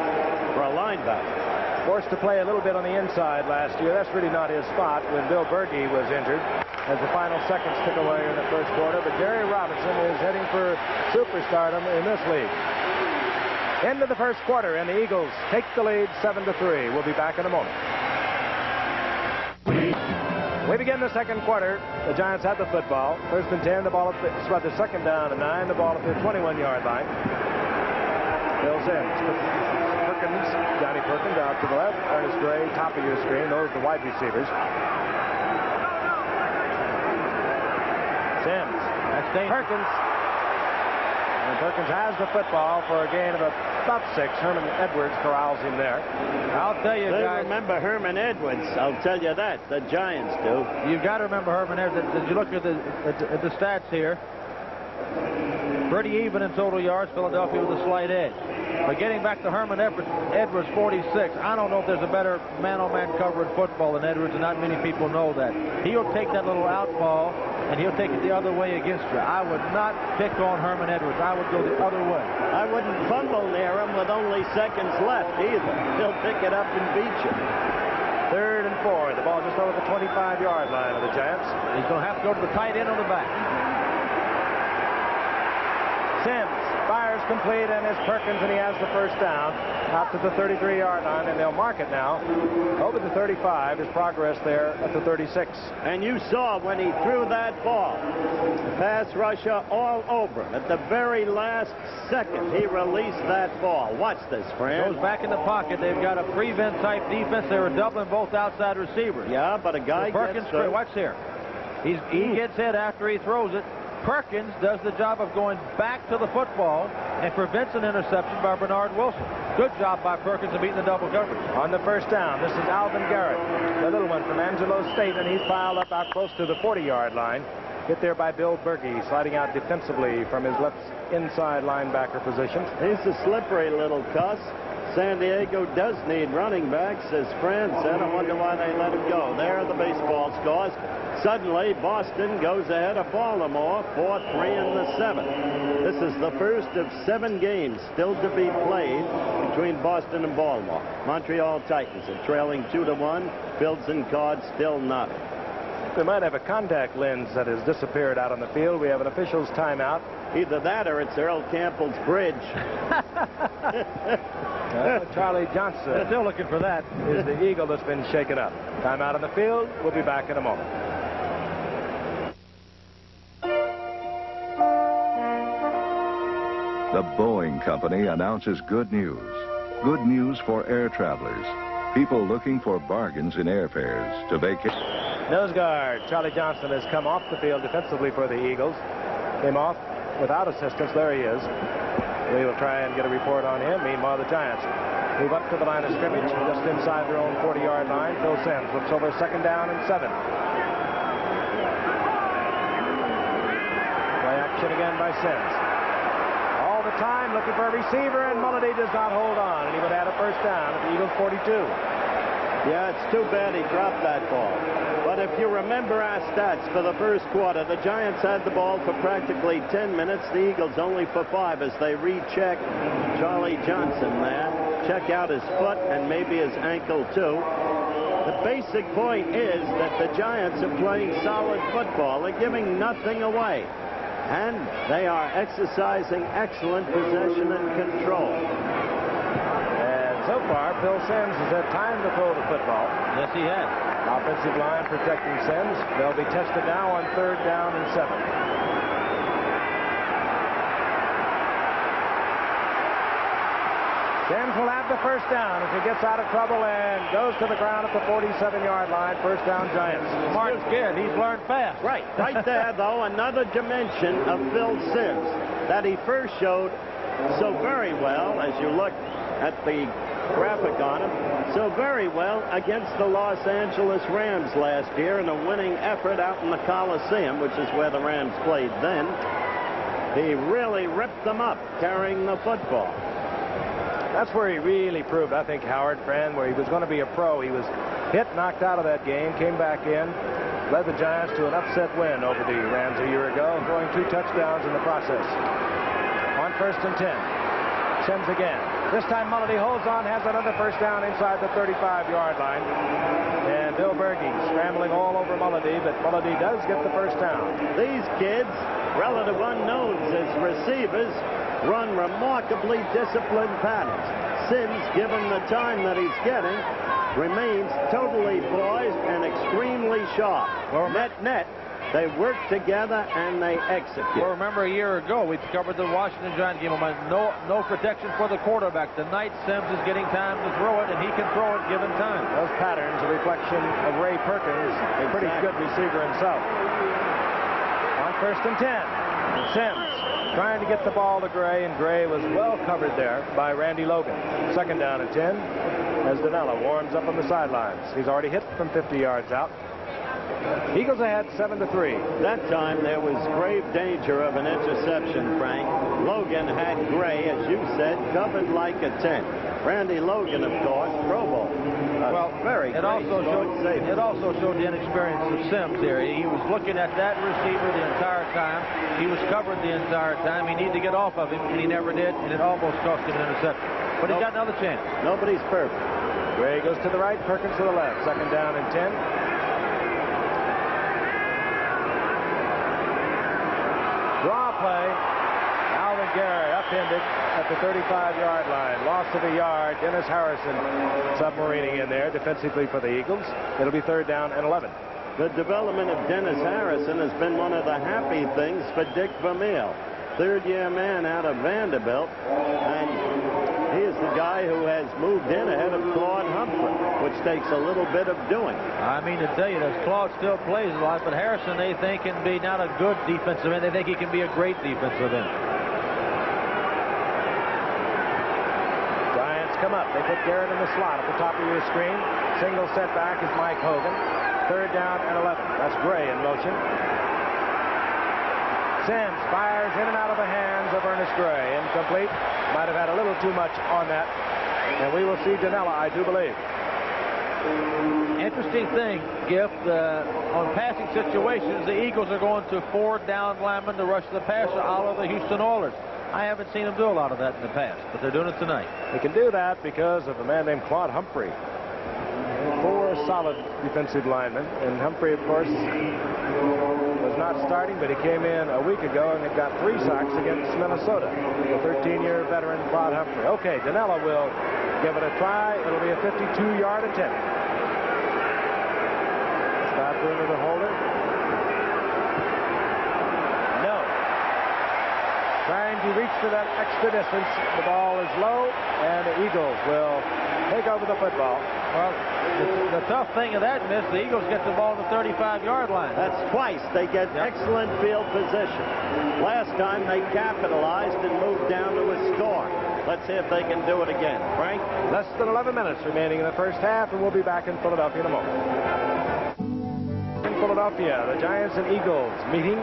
for a linebacker. Forced to play a little bit on the inside last year. That's really not his spot when Bill Berge was injured as the final seconds tick away in the first quarter. But Jerry Robinson is heading for superstardom in this league. End of the first quarter, and the Eagles take the lead 7-3. We'll be back in a moment. We begin the second quarter. The Giants have the football. First and 10, the ball it's about the second down and 9, the ball at the 21-yard line. Bill Sims, Perkins, Johnny Perkins out to the left. Ernest Gray, top of your screen. Those are the wide receivers. Sims, that's Perkins. And Perkins has the football for a gain of about 6. Herman Edwards corrals him there. I'll tell you, They guys. remember Herman Edwards. I'll tell you that. The Giants do. You've got to remember Herman Edwards. As you look at the stats here, pretty even in total yards. Philadelphia with a slight edge. But getting back to Herman Edwards, 46. I don't know if there's a better man-on-man cover in football than Edwards, and not many people know that. He'll take that little out ball, and he'll take it the other way against you. I would not pick on Herman Edwards. I would go the other way. I wouldn't fumble near him with only seconds left either. He'll pick it up and beat you. 3rd and 4. The ball just over the 25-yard line of the Giants. He's going to have to go to the tight end on the back. Sims fires complete, and it's Perkins, and he has the first down out to the 33-yard line, and they'll mark it now over the 35. His progress there at the 36. And you saw when he threw that ball, pass rusher all over him. At the very last second, he released that ball. Watch this, Fran. Goes back in the pocket. They've got a prevent-type defense. They were doubling both outside receivers. Yeah, but a guy Perkins, gets through. watch here. He gets hit after he throws it. Perkins does the job of going back to the football and prevents an interception by Bernard Wilson. Good job by Perkins of beating the double coverage. On the first down, this is Alvin Garrett, the little one from Angelo State, and he's piled up out close to the 40-yard line. Hit there by Bill Berge, sliding out defensively from his left inside linebacker position. He's a slippery little cuss. San Diego does need running backs, as Fran said. I wonder why they let him go. There are the baseball scores. Suddenly, Boston goes ahead of Baltimore, 4-3 in the 7th. This is the first of 7 games still to be played between Boston and Baltimore. Montreal Titans are trailing 2-1. Fields and cards still nothing. We might have a contact lens that has disappeared out on the field. We have an official's timeout. Either that or it's Earl Campbell's bridge. Charlie Johnson, Still looking for that. is the Eagle that's been shaken up. Timeout on the field. We'll be back in a moment. The Boeing Company announces good news. Good news for air travelers. People looking for bargains in airfares to vacation. Nose guard Charlie Johnson has come off the field defensively for the Eagles. Came off without assistance. There he is. We will try and get a report on him. Meanwhile, the Giants move up to the line of scrimmage just inside their own 40-yard line. Phil Sims looks over 2nd down and 7. Play action again by Sims. All the time looking for a receiver, and Mulledy does not hold on, and he would add a first down at the Eagles' 42. Yeah, it's too bad he dropped that ball. But if you remember our stats for the first quarter, the Giants had the ball for practically 10 minutes. The Eagles only for 5 as they recheck Charlie Johnson there. Check out his foot and maybe his ankle, too. The basic point is that the Giants are playing solid football. They're giving nothing away. And they are exercising excellent possession and control. So far, Phil Sims has had time to throw the football. Yes, he has. Offensive line protecting Sims. They'll be tested now on 3rd down and 7. Sims will have the first down as he gets out of trouble and goes to the ground at the 47-yard line. First down, Giants. Smart's good. He's learned fast. Right there, though, another dimension of Phil Sims that he first showed so very well, as you look at the graphic on him, so very well against the Los Angeles Rams last year in a winning effort out in the Coliseum, which is where the Rams played then. He really ripped them up carrying the football. That's where he really proved, I think, Howard, friend, where he was going to be a pro. He was hit, knocked out of that game, came back in, led the Giants to an upset win over the Rams a year ago, throwing 2 touchdowns in the process. On 1st and 10. Sims again. This time Mulledy holds on, has another first down inside the 35-yard line. And Bill Berge scrambling all over Mulledy, but Mulledy does get the first down. These kids, relative unknowns as receivers, run remarkably disciplined patterns. Sims, given the time that he's getting, remains totally poised and extremely sharp. Well, Net, they work together and they execute. Well, remember a year ago we covered the Washington Giant game. No protection for the quarterback. Tonight Sims is getting time to throw it, and he can throw it given time. Those patterns, a reflection of Ray Perkins, a pretty good receiver himself. On 1st and 10. Sims trying to get the ball to Gray, and Gray was well covered there by Randy Logan. 2nd down and 10 as Dinella warms up on the sidelines. He's already hit from 50 yards out. Eagles ahead 7-3. That time there was grave danger of an interception, Frank. Logan had Gray, as you said, covered like a tent. Randy Logan, of course, Pro Bowl. Well, it also showed the inexperience of Sims here. He was looking at that receiver the entire time. He was covered the entire time. He needed to get off of him, and he never did, and it almost cost him an interception. But he's got another chance. Nobody's perfect. Gray goes to the right, Perkins to the left. 2nd down and 10. Draw play. Alvin Gary upended at the 35-yard line. Loss of a yard. Dennis Harrison submarining in there defensively for the Eagles. It'll be 3rd down and 11. The development of Dennis Harrison has been one of the happy things for Dick Vermeil. 3rd-year man out of Vanderbilt. And he is the guy who has moved in ahead of Claude Humphrey, which takes a little bit of doing. I mean to tell you, that Claude still plays a lot, but Harrison they think can be not a good defensive end. They think he can be a great defensive end. Giants come up. They put Garrett in the slot at the top of your screen. Single setback is Mike Hogan. 3rd down and 11. That's Gray in motion. Sims fires in and out of the hands of Ernest Gray. Incomplete. Might have had a little too much on that. And we will see Dinella, I do believe. Interesting thing, Gift, on passing situations, the Eagles are going to 4 down linemen to rush the passer, a la the Houston Oilers. I haven't seen them do a lot of that in the past, but they're doing it tonight. They can do that because of a man named Claude Humphrey. 4 solid defensive linemen. And Humphrey, of course, was not starting, but he came in a week ago and it got 3 sacks against Minnesota. The 13-year veteran Claude Humphrey. Okay, Dinella will give it a try. It'll be a 52-yard attempt. Stop Bruner the holder. No. Trying to reach for that extra distance. The ball is low, and the Eagles will take over the football. Well, the tough thing of that, Miss, the Eagles get the ball to the 35-yard line. That's twice they get excellent field position. Last time they capitalized and moved down to a score. Let's see if they can do it again. Frank? Less than 11 minutes remaining in the first half, and we'll be back in Philadelphia in a moment. In Philadelphia, the Giants and Eagles meeting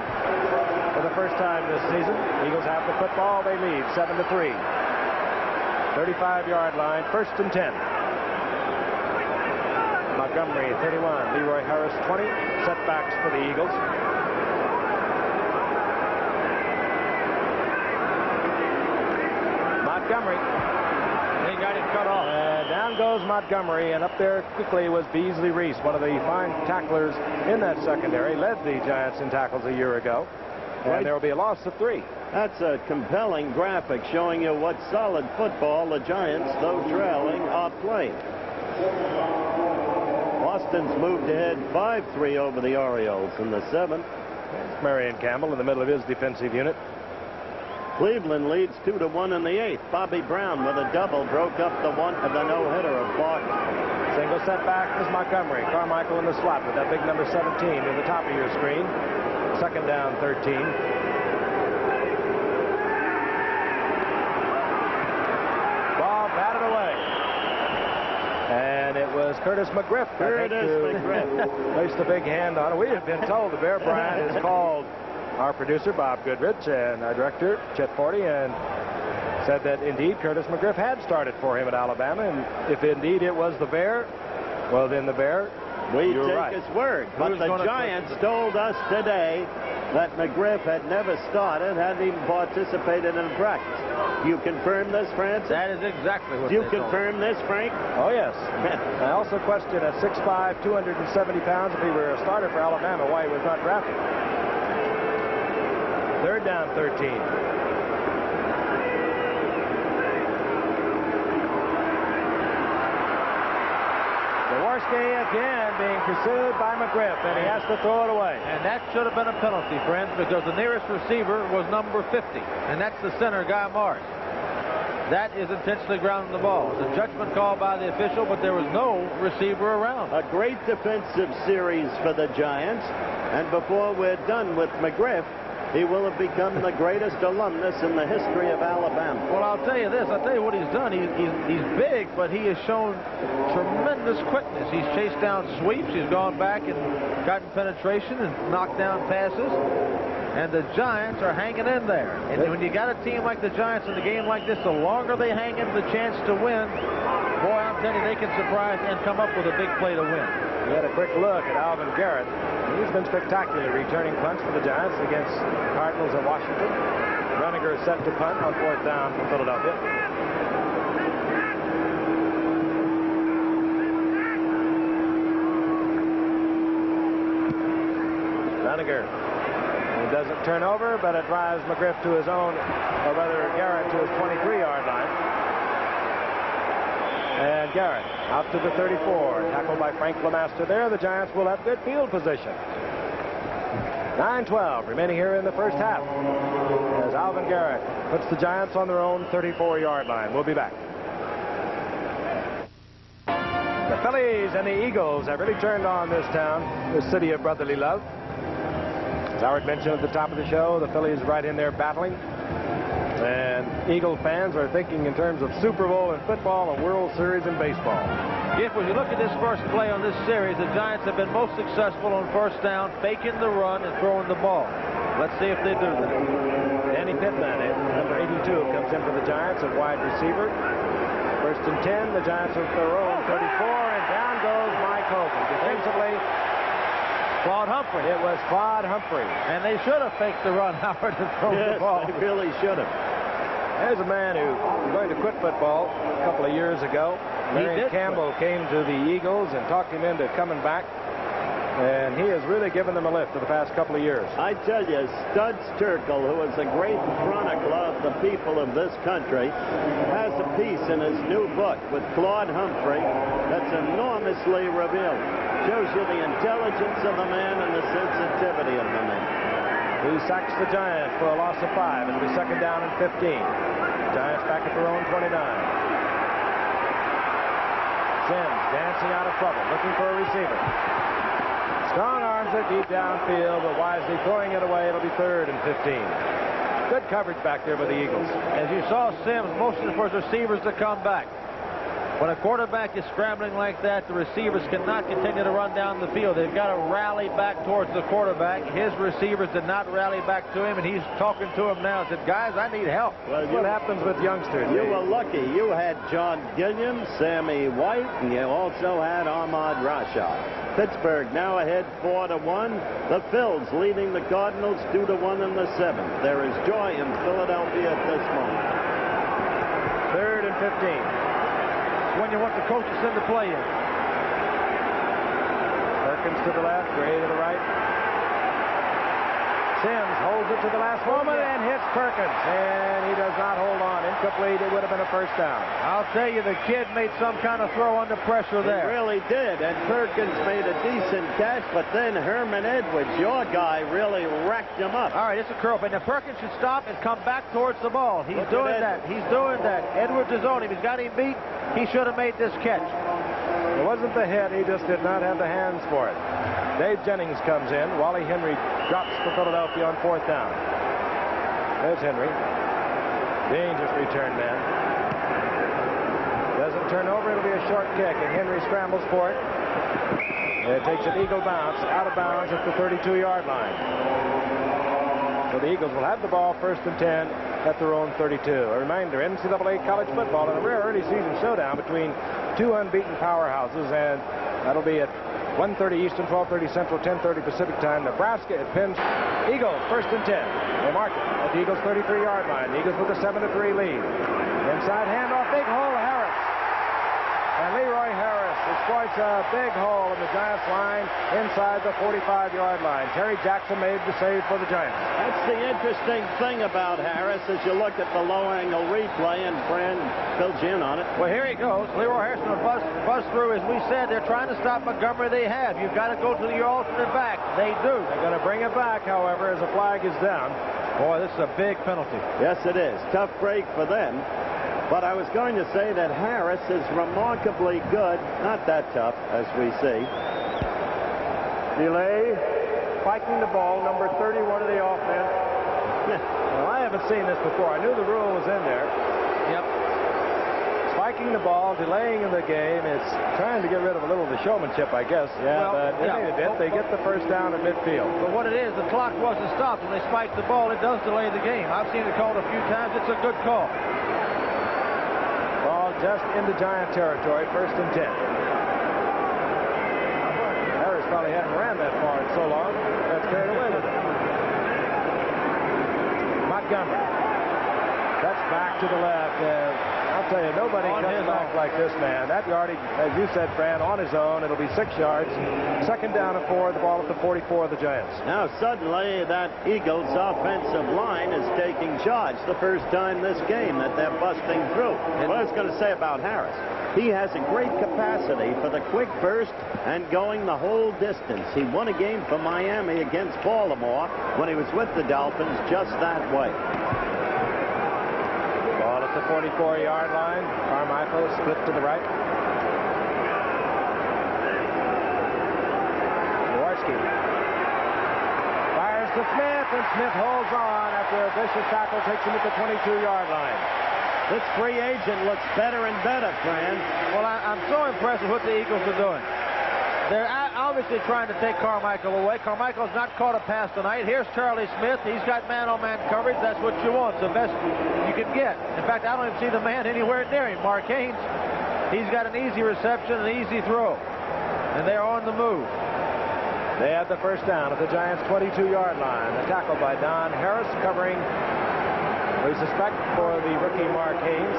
for the first time this season. Eagles have the football. They lead 7-3. 35-yard line, 1st and 10. Montgomery, 31. Leroy Harris, 20. Setbacks for the Eagles. Montgomery. He got it cut off. And down goes Montgomery, and up there quickly was Beasley Reese, one of the fine tacklers in that secondary. Led the Giants in tackles a year ago. And there will be a loss of 3. That's a compelling graphic showing you what solid football the Giants, though trailing, are playing. Boston's moved ahead 5-3 over the Orioles in the 7th. Marion Campbell in the middle of his defensive unit. Cleveland leads 2-1 in the 8th. Bobby Brown with a double broke up the no-hitter of Barkley. Single setback is Montgomery. Carmichael in the slot with that big number 17 in the top of your screen. 2nd down, 13. Ball batted away. And it was Curtis McGriff. Placed a big hand on it. We have been told the Bear Bryant has called our producer, Bob Goodrich, and our director, Chet Forty, and said that indeed Curtis McGriff had started for him at Alabama, and if indeed it was the Bear, well then the Bear, we you're take right. his word. But the Giants told us today that McGriff had never started, hadn't even participated in practice. You confirm this, Francis? That is exactly what Do you they told confirm this, Frank? Oh, yes. I also question at 6'5", 270 pounds, if he were a starter for Alabama, why he was not drafted. Third down, 13. Jaworski again being pursued by McGriff, and he has to throw it away. And that should have been a penalty, friends, because the nearest receiver was number 50, and that's the center, Guy Morris. That is intentionally grounding the ball. The judgment call by the official, but there was no receiver around. A great defensive series for the Giants, and before we're done with McGriff, he will have become the greatest alumnus in the history of Alabama. Well, I'll tell you this. I'll tell you what he's done. He's big, but he has shown tremendous quickness. He's chased down sweeps. He's gone back and gotten penetration and knocked down passes. And the Giants are hanging in there. And when you got a team like the Giants in a game like this, the longer they hang in the chance to win, boy, I'm telling you, they can surprise and come up with a big play to win. We had a quick look at Alvin Garrett. He's been spectacular returning punts for the Giants against Cardinals and Washington. Runninger is set to punt on 4th down for Philadelphia. Runninger. He doesn't turn over, but it drives McGriff to his own, or rather Garrett to his 23-yard line. And Garrett out to the 34. Tackled by Frank LeMaster there. The Giants will have good field position. 9:12 remaining here in the first half, as Alvin Garrett puts the Giants on their own 34-yard line. We'll be back. The Phillies and the Eagles have really turned on this town, the city of brotherly love. As Howard mentioned at the top of the show, the Phillies right in there battling. And Eagle fans are thinking in terms of Super Bowl in football and World Series in baseball. If when you look at this first play on this series, the Giants have been most successful on first down, faking the run and throwing the ball. Let's see if they do that. Danny Pittman, number 82, comes in for the Giants at wide receiver. First and 10, the Giants are their own 34, and down goes Mike Hogan. Defensively, Claude Humphrey. It was Claude Humphrey. And they should have faked the run, Howard, to throw the ball. They really should have. There's a man who was going to quit football a couple of years ago. Larry Campbell came to the Eagles and talked him into coming back. And he has really given them a lift for the past couple of years. I tell you, Studs Terkel, who is a great chronicler of the people of this country, has a piece in his new book with Claude Humphrey that's enormously revealing. Shows you the intelligence of the man and the sensitivity of the man. He sacks the Giants for a loss of 5. It'll be second down and 15. Giants back at their own 29. Sims dancing out of trouble, looking for a receiver. Strong arms it deep downfield, but wisely throwing it away. It'll be third and 15. Good coverage back there by the Eagles. As you saw, Sims motioning for his receivers to come back. When a quarterback is scrambling like that, the receivers cannot continue to run down the field. They've got to rally back towards the quarterback. His receivers did not rally back to him, and he's talking to him now and said, guys, I need help. Well, what happens with youngsters? You were lucky. You had John Gilliam, Sammy White, and you also had Ahmad Rashad. Pittsburgh now ahead 4-1. The Phils leading the Cardinals 2-1 in the 7th. There is joy in Philadelphia at this moment. Third and 15. When you want the coach to send the play in. Perkins to the left, Gray to the right. Sims holds it to the last moment and hits Perkins. And he does not hold on. Incomplete. It would have been a first down. I'll tell you, the kid made some kind of throw under pressure there. He really did. And Perkins made a decent catch, but then Herman Edwards, your guy, really racked him up. All right, it's a curl. But now Perkins should stop and come back towards the ball. He's doing that. He's doing that. Edwards is on him. He's got him beat. He should have made this catch. It wasn't the head. He just did not have the hands for it. Dave Jennings comes in. Wally Henry drops for Philadelphia on 4th down. There's Henry. Dangerous return man. Doesn't turn over. It'll be a short kick, and Henry scrambles for it. It takes an Eagle bounce out of bounds at the 32-yard line. So the Eagles will have the ball first and 10 at their own 32. A reminder, NCAA college football in a rare early season showdown between two unbeaten powerhouses, and that'll be at 1:30 Eastern, 12:30 Central, 10:30 Pacific time. Nebraska at Penn. Eagles, 1st and 10. They mark it at the Eagles' 33-yard line. The Eagles with a 7-3 lead. Inside handoff, big hole, Harris. And Leroy Harris exploits a big hole in the Giants line inside the 45-yard line. Terry Jackson made the save for the Giants. That's the interesting thing about Harris as you look at the low-angle replay, and Fran fills you in on it. Well, here he goes. Leroy Harris will bust through. As we said, they're trying to stop Montgomery. They have. You've got to go to your alternate back. They do. They're going to bring it back, however, as the flag is down. Boy, this is a big penalty. Yes, it is. Tough break for them. But I was going to say that Harris is remarkably good. Not that tough, as we see. Delay, spiking the ball, number 31 of the offense. Well, I haven't seen this before. I knew the rule was in there. Yep. Spiking the ball, delaying in the game. It's trying to get rid of a little of the showmanship, I guess. Yeah, well, but they made it. They get the first down at midfield. But what it is, the clock wasn't stopped. When they spike the ball, it does delay the game. I've seen it called a few times. It's a good call. Ball just into Giant territory, 1st and 10. Harris probably hadn't ran that far in so long. That's carried away with it. Montgomery. That's back to the left. I'll tell you, nobody cuts back like this man. That yardage, as you said, Fran, on his own. It'll be 6 yards. 2nd down and 4. The ball at the 44 of the Giants. Now, suddenly, that Eagles offensive line is taking charge. The first time this game that they're busting through. What I was going to say about Harris, he has a great capacity for the quick burst and going the whole distance. He won a game for Miami against Baltimore when he was with the Dolphins just that way. Ball at the 44-yard line. Carmichael split to the right. Jaworski fires to Smith, and Smith holds on after a vicious tackle takes him at the 22-yard line. This free agent looks better and better, Fran. Well, I'm so impressed with what the Eagles are doing. They're obviously trying to take Carmichael away. Carmichael's not caught a pass tonight. Here's Charlie Smith. He's got man-on-man coverage. That's what you want. It's the best you can get. In fact, I don't even see the man anywhere near him. Mark Haynes, he's got an easy reception, an easy throw. And they're on the move. They have the first down at the Giants' 22-yard line. A tackle by Don Harris covering, we suspect, for the rookie Mark Haynes.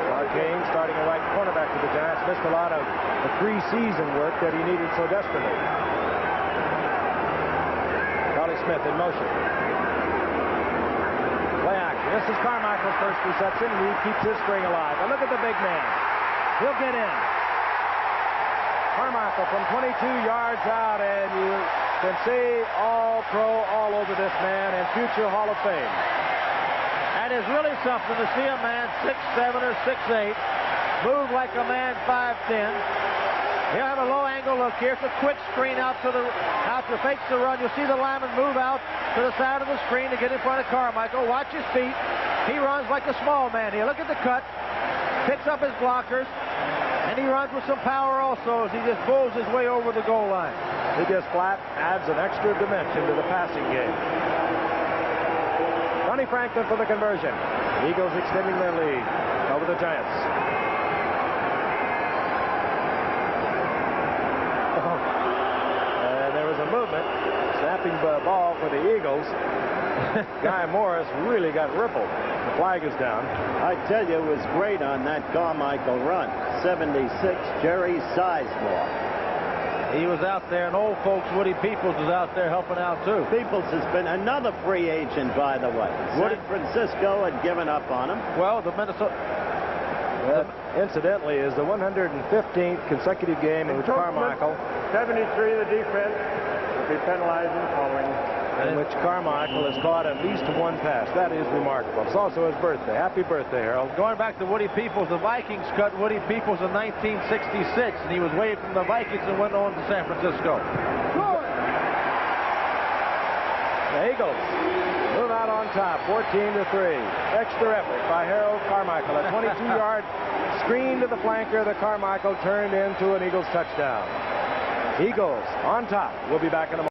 Mark Haynes, starting a right cornerback for the Giants, missed a lot of the preseason work that he needed so desperately. Charlie Smith in motion. Play action. This is Carmichael's first reception, and he keeps his string alive. Now look at the big man. He'll get in. Carmichael from 22 yards out, and you can see All-Pro all over this man and future Hall of Fame. That is really something to see a man 6'7" or 6'8", move like a man 5'10". He'll have a low angle look here. It's a quick screen out to fakes the run. You'll see the lineman move out to the side of the screen to get in front of Carmichael. Watch his feet. He runs like a small man here. Look at the cut. Picks up his blockers. And he runs with some power also as he just bowls his way over the goal line. He just flat adds an extra dimension to the passing game. Tony Franklin for the conversion. Eagles extending their lead over the Giants. And there was a movement. Snapping the ball for the Eagles. Guy Morris really got rippled. The flag is down. I tell you, it was great on that Carmichael run. 76, Jerry Sizemore. He was out there, and old folks, Woody Peoples was out there helping out, too. Peoples has been another free agent, by the way. San Francisco had given up on him. Well, the Minnesota... That, incidentally, is the 115th consecutive game in which Carmichael... 73 the defense will be penalized and following. In which Carmichael has caught at least one pass. That is remarkable. It's also his birthday. Happy birthday, Harold. Going back to Woody Peoples, the Vikings cut Woody Peoples in 1966, and he was waived from the Vikings and went on to San Francisco. The Eagles move out on top, 14-3. Extra effort by Harold Carmichael. A 22-yard screen to the flanker that Carmichael turned into an Eagles touchdown. Eagles on top. We'll be back in a moment.